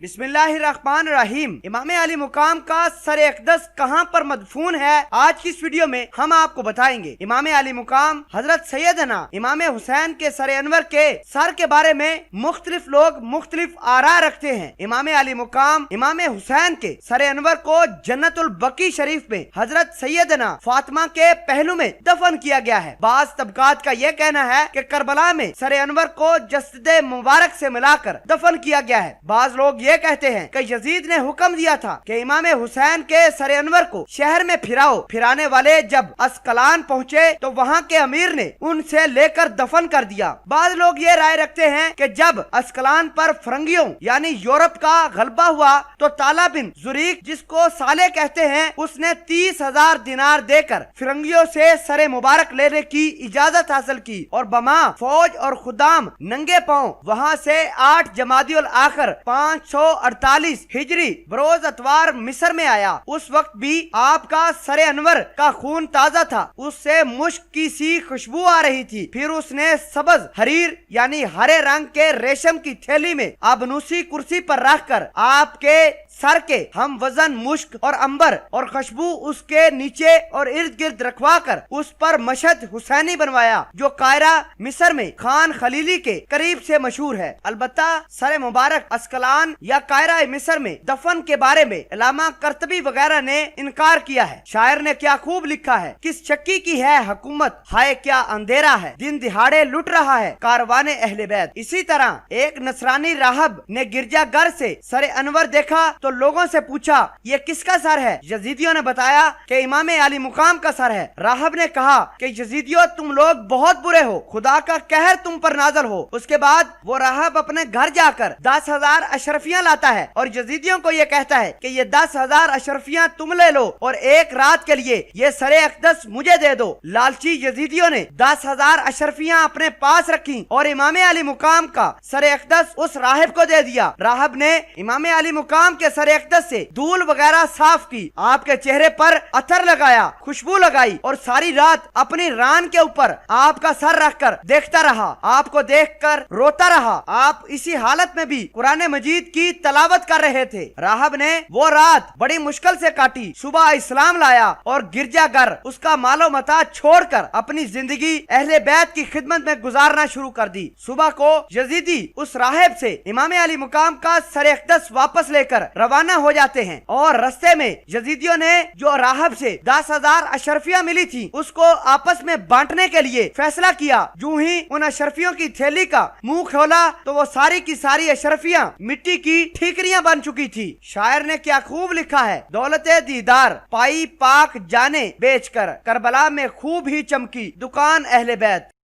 بسم اللہ الرحمن الرحیم۔ امام علی مقام کا سر اقدس کہاں پر مدفون ہے، آج کی اس ویڈیو میں ہم آپ کو بتائیں گے۔ امام علی مقام حضرت سیدنا امام حسین کے سر انور کے سر کے بارے میں مختلف لوگ مختلف آراء رکھتے ہیں۔ امام علی مقام امام حسین کے سر انور کو جنت البقیع شریف میں حضرت سیدنا فاطمہ کے پہلو میں دفن کیا گیا ہے۔ بعض طبقات کا یہ کہنا ہے کہ کربلا میں سر انور کو جسد مبارک سے ملا کر دفن کیا گیا ہے۔ بعض لوگ یہ کہتے ہیں کہ یزید نے حکم دیا تھا کہ امام حسین کے سر انور کو شہر میں پھراؤ۔ پھرانے والے جب اسکلان پہنچے تو وہاں کے امیر نے ان سے لے کر دفن کر دیا۔ بعض لوگ یہ رائے رکھتے ہیں کہ جب اسکلان پر فرنگیوں یعنی یورپ کا غلبہ ہوا تو طالع بن زریق، جس کو صالح کہتے ہیں، اس نے 30,000 دینار دے کر فرنگیوں سے سر مبارک لینے کی اجازت حاصل کی اور بما فوج اور خدام ننگے پاؤں وہاں سے 8 جمادی الاخر 548 ہجری بروز اتوار مصر میں آیا۔ اس وقت بھی آپ کا سر انور کا خون تازہ تھا، اس سے مشک کی سی خوشبو آ رہی تھی۔ پھر اس نے سبز حریر یعنی ہرے رنگ کے ریشم کی تھیلی میں آبنوسی کرسی پر رکھ کر آپ کے سر کے ہم وزن مشک اور انبر اور خوشبو اس کے نیچے اور ارد گرد رکھوا کر اس پر مشہد حسینی بنوایا، جو قاہرہ مصر میں خان خلیلی کے قریب سے مشہور ہے۔ البتہ سر مبارک اسکلان یا قاہرہ مصر میں دفن کے بارے میں علامہ قرطبی وغیرہ نے انکار کیا ہے۔ شاعر نے کیا خوب لکھا ہے، کس چکی کی ہے حکومت، ہائے کیا اندھیرا ہے، دن دہاڑے لٹ رہا ہے کارواں اہل بیت۔ اسی طرح ایک نصرانی راہب نے گرجا گھر سے سر انور دیکھا تو لوگوں سے پوچھا یہ کس کا سر ہے؟ یزیدیوں نے بتایا کہ امام علی مقام کا سر ہے۔ راہب نے کہا کہ یزیدیوں تم لوگ بہت برے ہو، خدا کا قہر تم پر نازل ہو۔ اس کے بعد وہ راہب اپنے گھر جا کر 10,000 اشرفیاں لاتا ہے اور یزیدیوں کو یہ کہتا ہے کہ یہ 10,000 اشرفیاں تم لے لو اور ایک رات کے لیے یہ سر اقدس مجھے دے دو۔ لالچی یزیدیوں نے 10,000 اشرفیاں اپنے پاس رکھی اور امام علی مقام کا سر اقدس اس راہب کو دے دیا۔ راہب نے امام علی مقام کے سر اقدس سے دھول وغیرہ صاف کی، آپ کے چہرے پر عطر لگایا، خوشبو لگائی اور ساری رات اپنی ران کے اوپر آپ کا سر رکھ کر دیکھتا رہا۔ آپ کو دیکھ کر روتا رہا۔ آپ اسی حالت میں بھی قرآن مجید کی تلاوت کر رہے تھے۔ راہب نے وہ رات بڑی مشکل سے کاٹی، صبح اسلام لایا اور گرجا گھر اس کا مال و متاع چھوڑ کر اپنی زندگی اہل بیت کی خدمت میں گزارنا شروع کر دی۔ صبح کو یزیدی اس راہب سے امام علی مقام کا سر اقدس واپس لے کر روانہ ہو جاتے ہیں اور رستے میں یزیدیوں نے جو راہب سے 10,000 اشرفیاں ملی تھی اس کو آپس میں بانٹنے کے لیے فیصلہ کیا۔ جو ہی ان اشرفیوں کی تھیلی کا منہ کھولا تو وہ ساری کی ساری اشرفیاں مٹی کی ٹھیکریاں بن چکی تھی۔ شاعر نے کیا خوب لکھا ہے، دولت دیدار پائی پاک جانے بیچ کر کربلا میں خوب ہی چمکی دکان اہل بیت۔